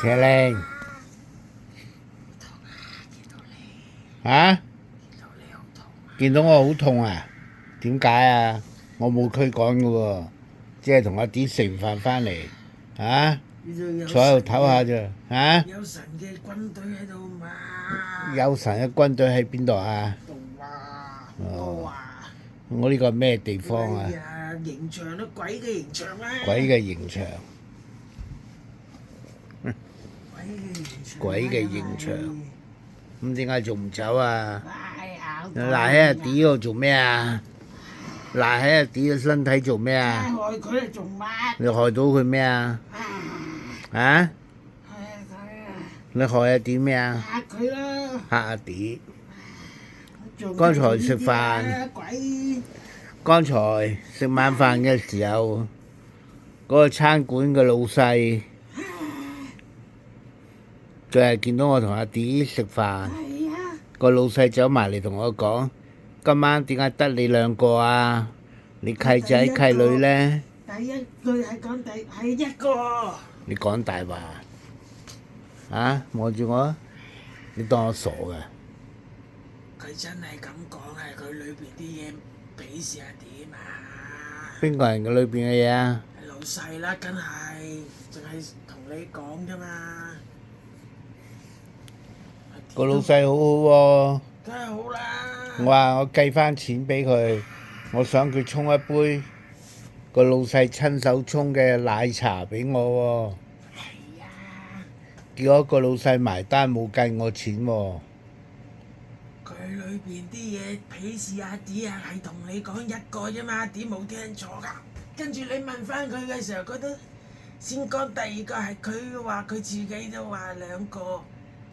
邪靈嚇，見到我好痛啊？點解啊？我冇驅趕嘅喎，即係同阿 D 食完飯翻嚟嚇，坐喺度唞下啫嚇。有神嘅軍隊喺度嘛？有神嘅軍隊喺邊度啊？度啊，多啊！我呢個係咩地方啊？刑場咯，鬼嘅刑場啦！鬼嘅刑場，鬼嘅刑場，咁點解仲唔走啊？賴喺阿 D 度做咩啊？賴喺阿 D 嘅身體做咩啊？害佢嚟做乜？你害到佢咩啊？啊？你害阿 D 咩啊？嚇佢啦！嚇阿 D。剛才食飯，剛才食晚飯嘅時候，嗰個餐館嘅老細，就係見到我同阿 D 食飯，個老細走埋嚟同我講：今晚點解得你兩個啊？你契仔契女呢？第一句係講係一個。你講大話啊！望住我，你當我傻㗎？佢真係咁講，係佢裏邊啲嘢鄙視阿點啊！邊個人嘅裏邊嘅嘢啊？係老細啦，梗係，淨係同你講啫嘛。個老細好好喎。梗係好啦。我話我計翻錢俾佢，我想佢沖一杯個老細親手沖嘅奶茶俾我喎。係啊。結果個老細埋單冇計我錢喎。佢裏邊啲嘢鄙視阿 D 啊，係同你講一個啫嘛，阿 D 冇聽錯㗎。跟住你問翻佢嘅時候，覺得先講第二個係佢話佢自己都話兩個，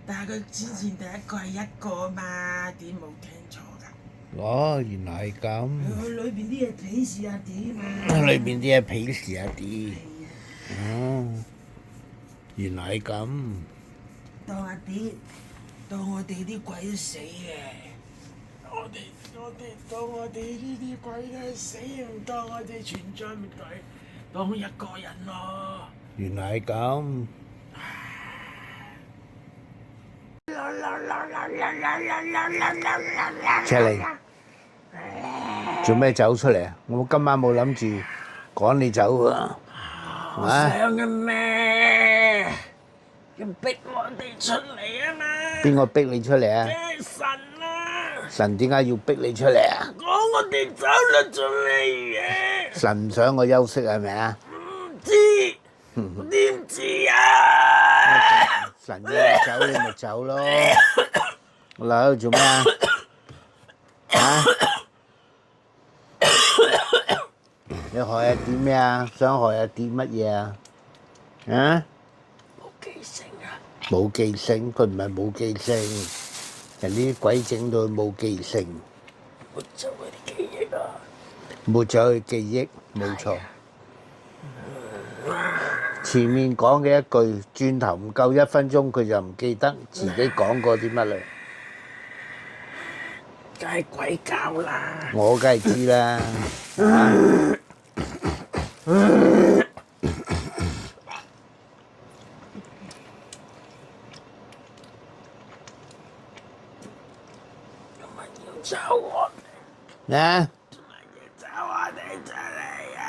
但係佢之前第一個係一個嘛，阿 D 冇聽錯㗎。哦，原來係咁。佢裏邊啲嘢鄙視阿 D 嘛。裏邊啲嘢鄙視阿 D。哦，原來係咁。當阿 D。當我哋啲鬼都死嘅，當我哋呢啲鬼都死，唔當我哋存在咪當一個人咯。原來係咁。赤靈，做咩走出嚟啊？我今晚冇諗住趕你走喎。我想嘅咩？要逼我哋出嚟啊嘛！邊個逼你出嚟啊？神啊！神點解要逼你出嚟啊？講我哋走得出嚟嘅。神唔想我休息係咪啊？唔知，點知啊？神要你走你咪走咯。我留喺度做咩啊？啊？你害阿 D 咩啊？想害阿 D 乜嘢啊？啊？冇記性，佢唔係冇記性，人啲鬼整到佢冇記性，抹走佢啲記憶啊！抹走佢記憶，冇錯。前面講嘅一句，轉頭唔夠1分鐘，佢就唔記得自己講過啲乜啦。梗係鬼教啦！我梗係知啦。走我哋啊！走我哋出嚟啊！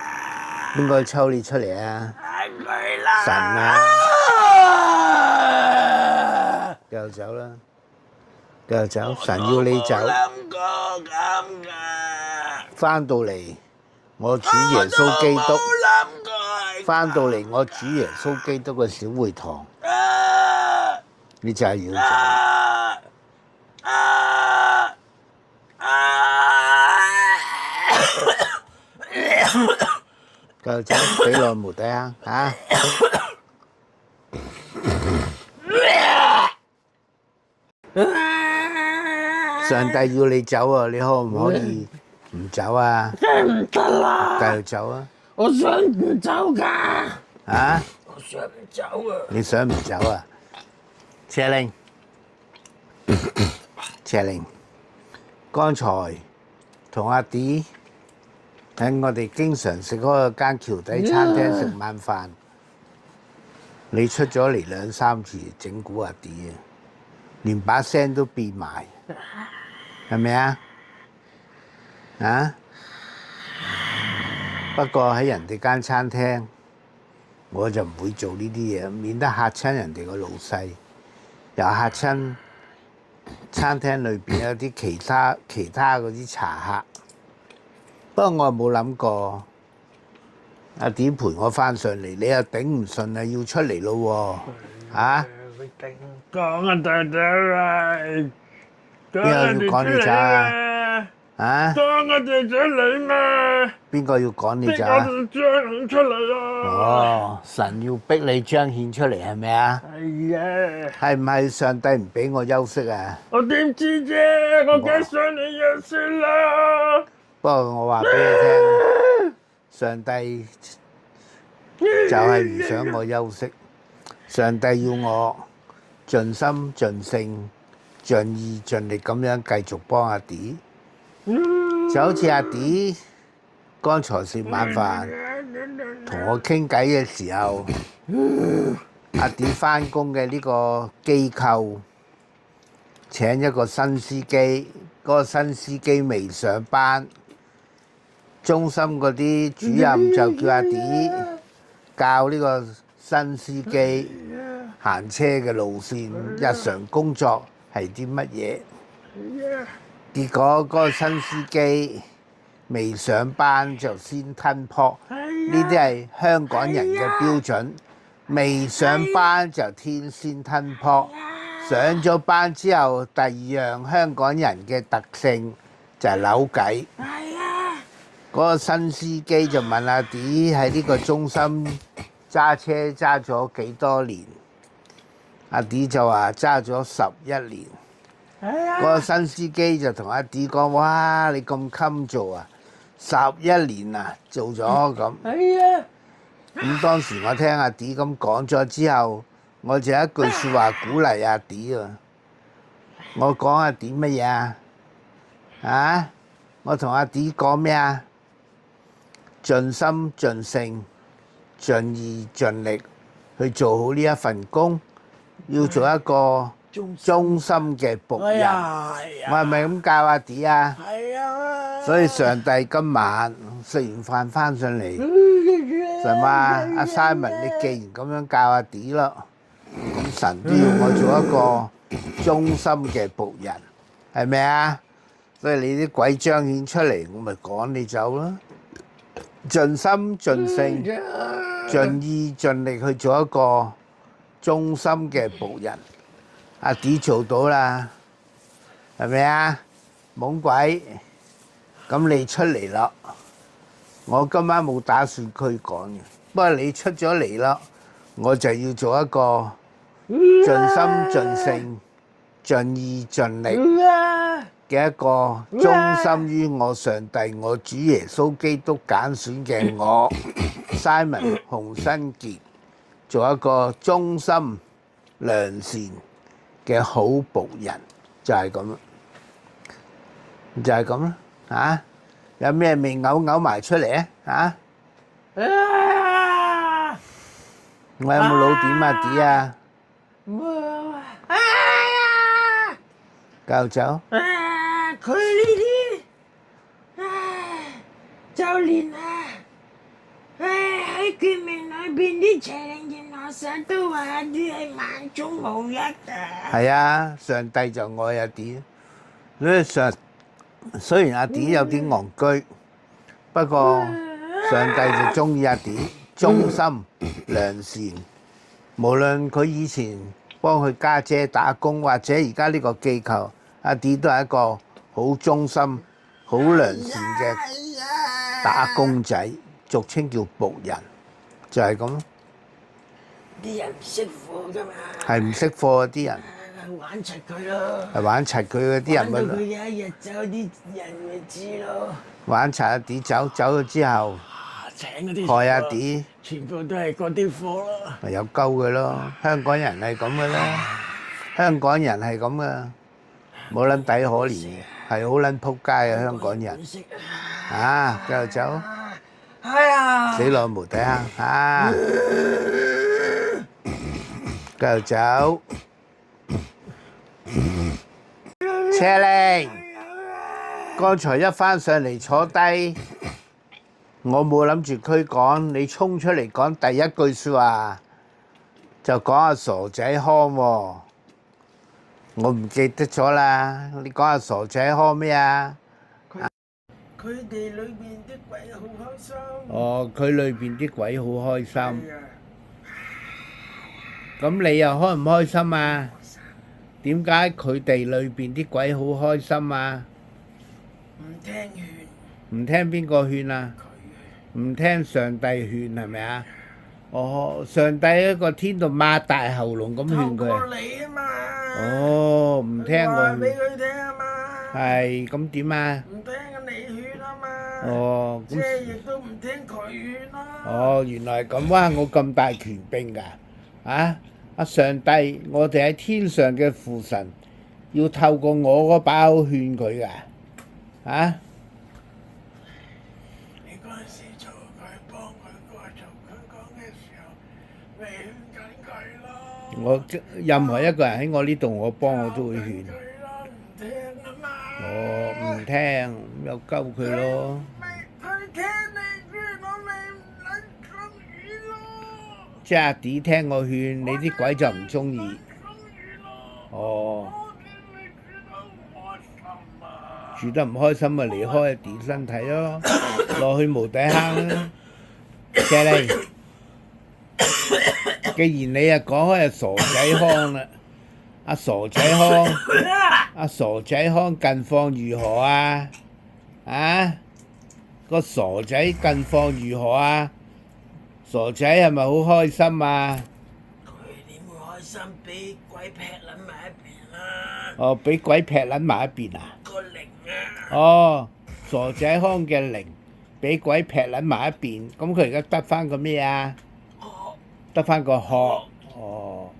邊個抽你出嚟啊？係佢啦！神啊！繼續走啦，繼續走，神要你走。我冇諗過咁㗎。翻到嚟，我主耶穌基督。翻到嚟，我主耶穌基督嘅小會堂。你就係要走。繼續走，俾耐無底啊！嚇！上帝要你走啊！你可唔可以唔走啊？唔得啦！繼續走啊！我想唔走㗎。啊！我想唔走啊！你想唔走啊？邪靈，邪靈，剛才同阿 D 喺我哋經常食嗰間橋底餐廳食晚飯，你出咗嚟兩三次整蠱阿 D 啊，連把聲都變埋，係咪啊？啊？不過喺人哋間餐廳，我就唔會做呢啲嘢，免得嚇親人哋個老細，又嚇親餐廳裏邊有啲其他嗰啲茶客。不過我又冇諗過阿 D 陪我翻上嚟，你又頂唔順啊，要出嚟咯喎，嚇？你頂講啊，大仔嚟，邊個要趕你走啊？啊？講我哋出嚟嘛？邊個要趕你走我啊？哋將出嚟啊！哦，神要逼你彰顯出嚟係咪啊？係啊！係唔係上帝唔俾我休息啊？我點知啫？我梗想你休息啦！不過我話俾你聽，上帝就係唔想我休息，上帝要我盡心盡性、盡意盡力咁樣繼續幫阿 D。就好似阿 D 剛才食晚飯同我傾偈嘅時候，阿 D 翻工嘅呢個機構請一個新司機，嗰個新司機未上班，中心嗰啲主任就叫阿 D 教呢個新司機行車嘅路線、日常工作係啲乜嘢。結果嗰個新司機未上班就先吞泡，呢啲係香港人嘅標準。未上班就先吞泡，上咗班之後，第二樣香港人嘅特性就係扭計。嗰個新司機就問阿 D 喺呢個中心揸車揸咗幾多年？阿 D 就話揸咗11年。嗰個新司機就同阿 D 講：哇，你咁襟做啊！11年啊，做咗咁。咁當時我聽阿 D 咁講咗之後，我就一句説話鼓勵阿 D 啊。我講阿 D 乜嘢啊？啊？我同阿 D 講咩啊？盡心盡性、盡意盡力去做好呢一份工，要做一個忠心嘅僕人。我係咪咁教阿 D 啊？係啊！所以上帝今晚食完飯翻上嚟，神話阿 Simon， 你既然咁樣教阿 D 咯，咁神都要我做一個忠心嘅僕人，係咪啊？所以你啲鬼彰顯出嚟，我咪趕你走咯。盡心盡性、盡意盡力去做一個忠心嘅僕人。阿 D 做到啦，係咪啊？懵鬼，咁你出嚟咯。我今晚冇打算驅趕嘅，不過你出咗嚟咯，我就要做一個盡心盡性、盡意盡力嘅一個忠心於我上帝、我主耶穌基督揀選嘅我 Simon 洪新傑，做一個忠心良善嘅好僕人，就係咁啦，就係咁啦，嚇！有咩未嘔埋出嚟啊？嚇！我有冇老點啊 D 啊？冇啊！教走。佢呢啲，就連喺決命裏邊啲邪靈見我成都話阿 D 係萬中無一啊！係啊，上帝就愛阿 D，雖然阿 D 有啲戇居，不過上帝就中意阿 D，忠心良善。無論佢以前幫佢家姐打工，或者而家呢個機構，阿 D 都係一個好忠心、好良善嘅打工仔，俗稱叫僕人，就係咁咯。啲人唔識貨㗎嘛，係唔識貨啲人，玩柒佢咯，係玩柒佢嗰啲人玩到佢咪有一日走，啲人咪知咯。玩柒阿 D 走咗之後，請嗰啲害阿 D 全部都係嗰啲貨咯。咪有鳩佢咯。香港人係咁嘅啦，香港人係咁嘅，冇撚底可憐嘅，係好撚撲街嘅香港人。啊，繼續走，係啊，死落無底坑啊！繼續走。車厘，剛才一返上嚟坐低，我冇諗住驅趕，你衝出嚟講第一句説話就講阿傻仔康喎，我唔記得咗啦。你講阿傻仔康咩啊？佢哋裏邊啲鬼好開心。哦，佢裏邊啲鬼好開心。係啊，咁你又開唔開心啊？點解佢哋裏邊啲鬼好開心啊？唔聽勸唔聽邊個勸啊？佢唔聽上帝勸係咪啊？哦，上帝喺個天度擘大喉嚨咁勸透過佢。你啊嘛。哦，唔聽我話俾勸。佢聽啊嘛。係咁點啊？唔聽你勸啊嘛。哦，即咁係亦都唔聽佢勸啦。哦，原來係咁哇！我咁大權柄㗎，啊！阿上帝，我哋喺天上嘅父神，要透過我嗰把口勸佢㗎，啊！你嗰陣時做佢幫佢過做佢講嘅時候，咪勸緊佢咯。我任何一個人喺我呢度，我幫我都會勸。佢咯，唔聽啊嘛。我唔聽，又鳩佢咯。咪佢聽你勸，我咪唔撚咁語咯。即係阿 D 聽我勸，你啲鬼就唔中意。咁語咯。哦，我見你住得唔開心啊。住得唔開心咪離開阿 D 身體咯，落去無底坑啦。謝你，既然你啊講開阿傻仔康啦，阿傻仔康，阿傻仔康近況如何啊？啊，個傻仔近況如何啊？傻仔係咪好開心啊？佢點會開心？俾鬼劈撚埋一邊啦！哦，俾鬼劈撚埋一邊啊！個靈啊！哦，傻仔康嘅靈俾鬼劈撚埋一邊，咁佢而家得翻個咩啊？我得翻個殼。哦，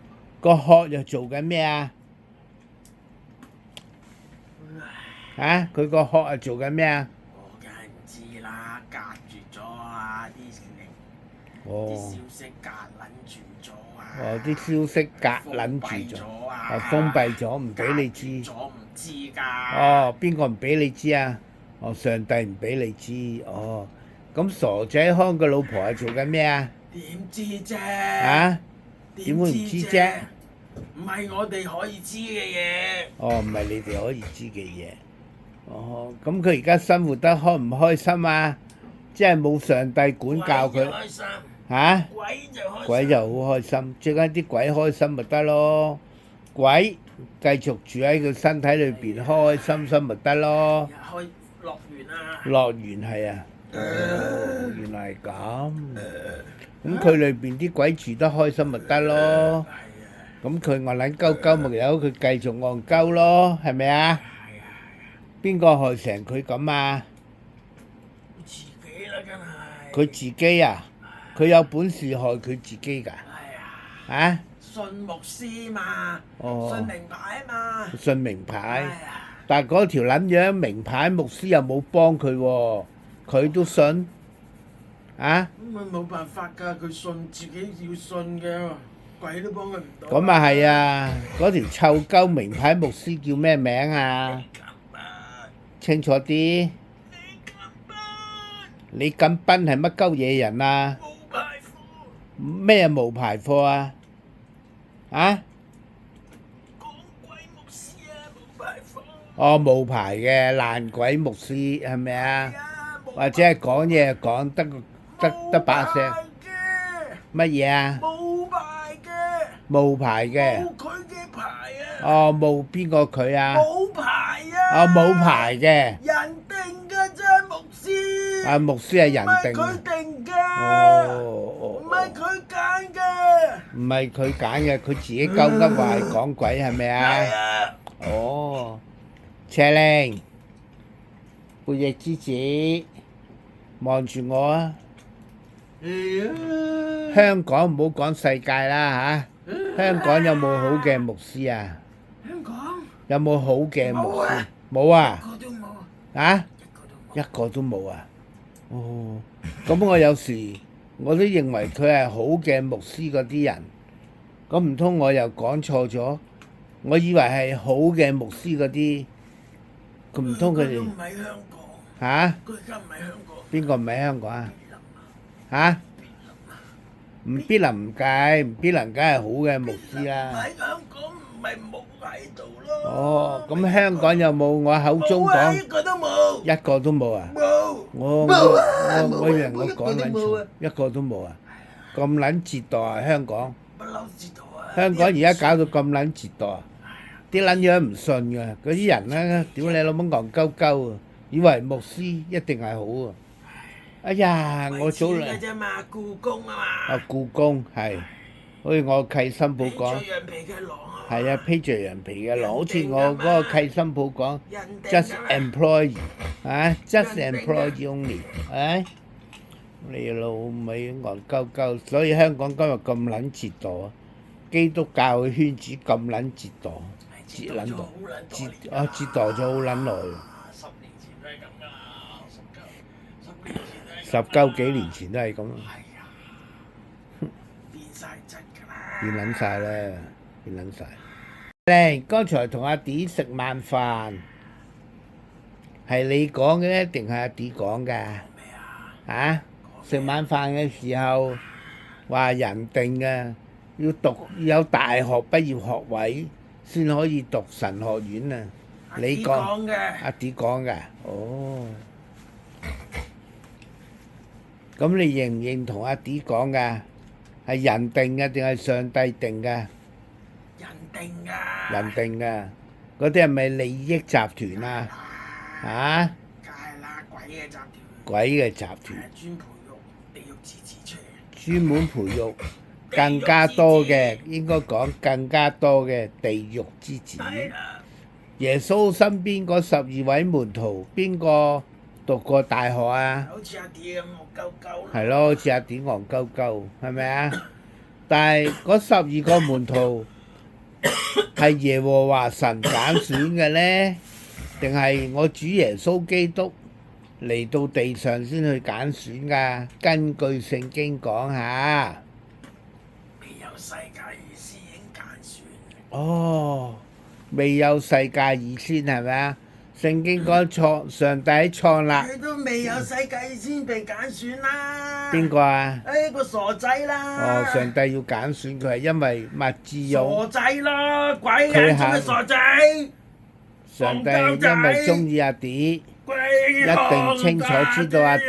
個殼又做緊咩啊？啊，佢個殼又做緊咩啊？我梗係唔知啦，隔住咗啊！啲靈啲哦，消息隔撚住咗啊！哦，啲消息隔撚住咗，咗啊！哦，封閉咗，唔俾你知。咗唔知㗎。哦，邊個唔俾你知啊？哦，上帝唔俾你知。哦，咁傻仔康個老婆係做緊咩啊？點知啫？啊？點會唔知啫？唔係我哋可以知嘅嘢。哦，唔係你哋可以知嘅嘢。哦，咁佢而家生活得開唔開心啊？即係冇上帝管教佢鬼就開心，嚇，鬼就開心。鬼就好開心，最緊啲鬼開心咪得咯。鬼繼續住喺佢身體裏邊，開開心心咪得咯。開樂園啊！樂園係啊，哦，原來係咁。咁佢裏邊啲鬼住得開心咪得咯。係啊，咁佢戇撚鳩鳩咪由佢繼續戇鳩咯，係咪啊？係啊，邊個害成佢咁啊？自己啦，梗係。佢自己啊，佢有本事害佢自己㗎？係啊，啊？信牧師嘛，哦信名牌嘛。信名牌，係啊，但係嗰條撚樣名牌牧師又冇幫佢喎，佢都信啊？咁咪冇辦法㗎，佢信自己要信嘅，鬼都幫佢唔到。咁啊係啊！嗰條臭鳩名牌牧師叫咩名啊？咁啊，清楚啲。你咁啊，李錦斌係乜鳩嘢人啊？冇牌貨，咩無牌貨啊？啊？講鬼牧師啊，冇牌貨。哦，無牌嘅爛鬼牧師係咪啊？係啊，冇或者係講嘢講得把聲冇牌嘅，乜嘢啊？冇牌嘅，無牌嘅。冇佢嘅牌啊，哦，冇邊個佢啊？冇牌啊，哦，冇牌嘅。人定嘅啫，牧師。啊，牧師係人唔係定佢定嘅，哦唔係佢揀嘅。唔係佢揀嘅，佢自己鳩噏話係講鬼係咪係啊？啊，哦，邪靈，背翼之子，望住我啊！係啊，香港唔好講世界啦嚇，香港有冇好嘅牧師啊？香港有冇好嘅牧師冇啊？冇啊一？個都冇，啊？一個都冇。一個都冇啊！哦，咁我有時我都認為佢係好嘅牧師嗰啲人，咁唔通我又講錯咗？我以為係好嘅牧師嗰啲，佢唔通佢哋都唔喺香港，嚇？佢而家唔喺香港。邊個唔喺香港啊？必林啊，嚇？唔必能唔計，唔必能梗係好嘅牧師啦。喺香港唔係冇喺度咯。哦，咁香港有冇我口中冇啊，講一個都冇。一個都冇啊？冇。我冇啊我以為我冇啊講撚錯一個都冇啊，一個都冇啊！咁撚折墮啊香港！不嬲知道啊。香港而家搞到咁撚折墮啊！啲撚樣唔信㗎，嗰啲人咧，屌你老母戇鳩鳩啊！以為牧師一定係好啊！哎呀，我早嚟嚟啫嘛，故宮啊嘛。啊故宮係，好似我契新抱講，披着羊皮嘅狼啊。係啊，披着羊皮嘅狼，好似我嗰個契新抱講人哋，just 㗎嘛 employee 啊，just 人哋㗎 employee only，唉，你老味戇鳩鳩，所以香港今日咁撚折墮啊！基督教嘅圈子咁撚折墮，折撚墮，折墮咗好撚耐。 10年前都係咁噶啦，10年前十鳩幾年前都係咁，係啊，變晒質㗎啦。變撚晒啦，變撚晒。靚，剛才同阿 D 食晚飯，係你講嘅咧，定係阿 D 講㗎？咩啊？啊？食晚飯嘅時候話人定嘅，要讀要有大學畢業學位先可以讀神學院啊！你講嘅。阿 D 講㗎？哦。咁你認唔認同阿 D 講㗎？係人定嘅定係上帝定㗎？人定㗎。人定㗎。嗰啲係咪利益集團啊？啊？梗係啦，鬼嘅集團。鬼嘅集團，專培育地獄之子出嚟。專門培育更加多嘅，應該講更加多嘅地獄之子。係啦。耶穌身邊嗰12位門徒，邊個讀過大學啊？好似阿 D 咁戇鳩鳩。係咯，好似阿典戇鳩鳩，係咪啊？但係嗰12個門徒係耶和華神揀選嘅呢？定係我主耶穌基督嚟到地上先去揀選㗎？根據聖經講下。未有世界預先已經揀選。哦，未有世界以先係咪啊？聖經講上帝喺創立。佢都未有世界先被揀選啦。邊個啊？個傻仔啦。哦，上帝要揀選佢係因為麥智勇。傻仔啦，鬼眼中嘅傻仔。上帝因為中意阿 D，一定清楚知道阿 D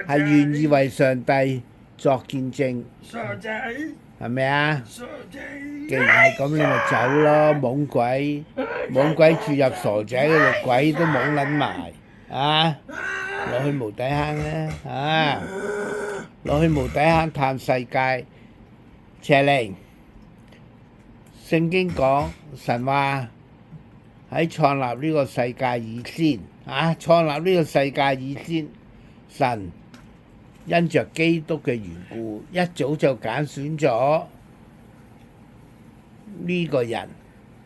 係願意為上帝作見證，傻仔。係咪啊？傻仔。既然係咁，你咪走咯，懵鬼住入傻仔嗰度，鬼都懵撚埋啊！落去無底坑啦啊！落去無底坑探世界。邪靈，聖經講神話喺創立呢個世界以先啊，創立呢個世界以先，神因着基督嘅緣故，一早就揀選咗呢個人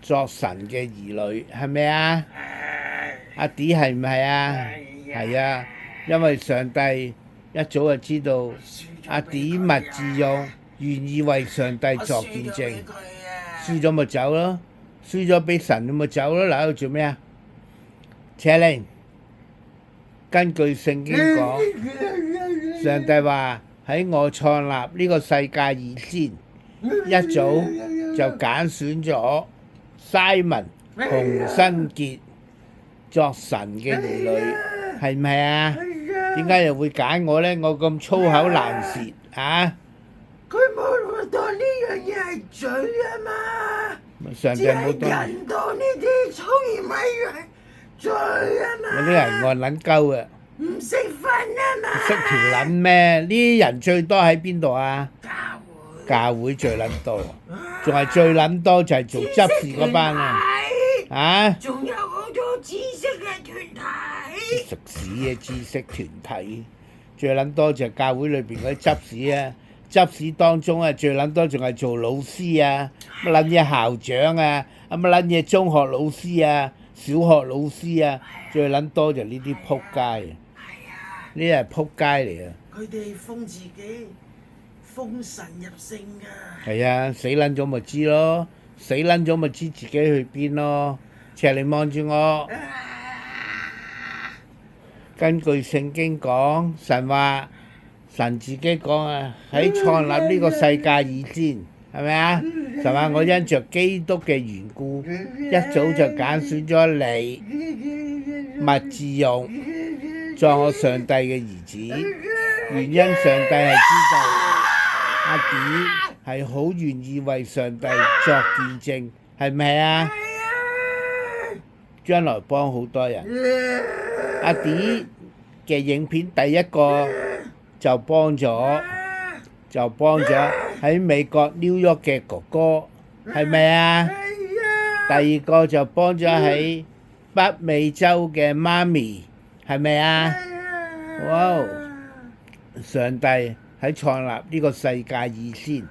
作神嘅兒女，係咪啊？阿 D 係唔係啊？係啊，因為上帝一早就知道阿 D 麥智勇願意為上帝作見證，輸咗咪走咯，輸咗俾神你咪走咯，留喺度做咩啊？邪靈，根據聖經講，上帝話喺我創立呢個世界以先，一早就揀選咗 Simon 洪新傑作神嘅兒女，係唔係啊？點解又會揀我呢？我咁粗口難舌啊！佢冇當呢樣嘢係罪啊嘛，上帝冇當人當呢啲粗言穢語係罪啊嘛。嗰啲人按撚鳩啊！唔識分啊嘛。識條撚咩？呢啲人最多喺邊度啊？教會最撚多，仲係最撚多就係做執事嗰班啊！啊！仲有好多知識嘅團體。食屎嘅知識團體，最撚多就係教會裏邊嗰啲執事啊！執事當中啊，最撚多仲係做老師啊，乜撚嘢校長啊，乜撚嘢中學老師啊、小學老師啊，最撚多就呢啲撲街啊！呢啲係撲街嚟啊！佢哋封自己，封神入聖㗎。係啊，死撚咗咪知咯，死撚咗咪知自己去邊咯。赤你望住我。根據聖經講，神話神自己講啊，喺創立呢個世界以前，係咪啊？神話我因着基督嘅緣故，一早就揀選咗你，麥志勇作我上帝嘅兒子。原因上帝係知道阿 D 係好願意為上帝作見證，係咪啊？將來幫好多人。阿 D 嘅影片第一個就幫咗喺美國 New York 嘅哥哥，係咪啊？第二個就幫咗喺北美洲嘅媽咪，係咪啊？哇！上帝喺創立呢個世界以前，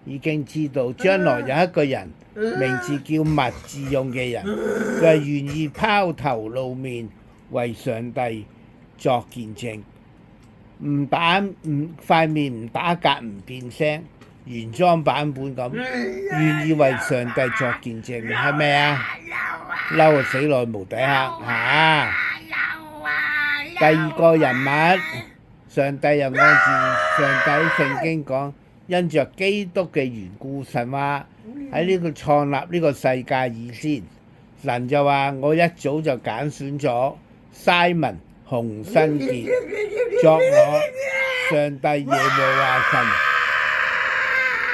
已經知道將來有一個人名字叫麥志勇嘅人，佢係願意拋頭露面為上帝作見證，塊面唔打格唔變聲，原裝版本咁，願意為上帝作見證，係咪啊？嬲啊！死內無底黑嚇！第二個人物，上帝又按住上帝聖經講，因着基督嘅緣故，神話喺呢個創立呢個世界以前，神就話我一早就揀選咗 Simon 洪新傑作我上帝耶和華神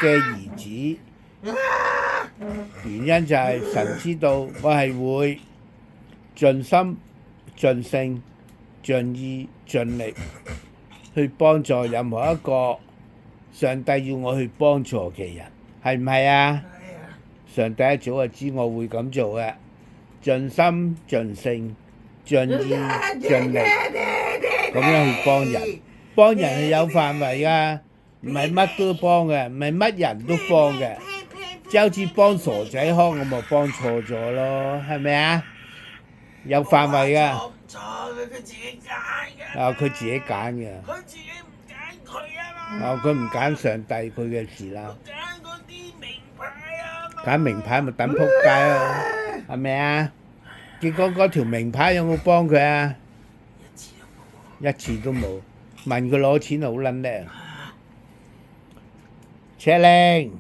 嘅兒子。原因就係神知道我係會盡心盡性盡意盡力去幫助任何一個上帝要我去幫助嘅人，係唔係啊？上帝一早就知我會咁做嘅，盡心盡性盡意盡力咁樣去幫人。幫人係有範圍㗎，唔係乜都幫嘅，唔係乜人都幫嘅。即係好似幫傻仔康，我咪幫錯咗咯，係咪啊？有範圍㗎。錯唔錯？佢自己揀㗎。啊，佢自己揀嘅。佢自己唔揀佢啊嘛。啊，佢唔揀上帝，佢嘅事啦。揀嗰啲名牌啊嘛。揀名牌咪等仆街咯，係咪啊？結果嗰條名牌有冇幫佢啊？一次都冇。問佢攞錢好撚叻。赤令。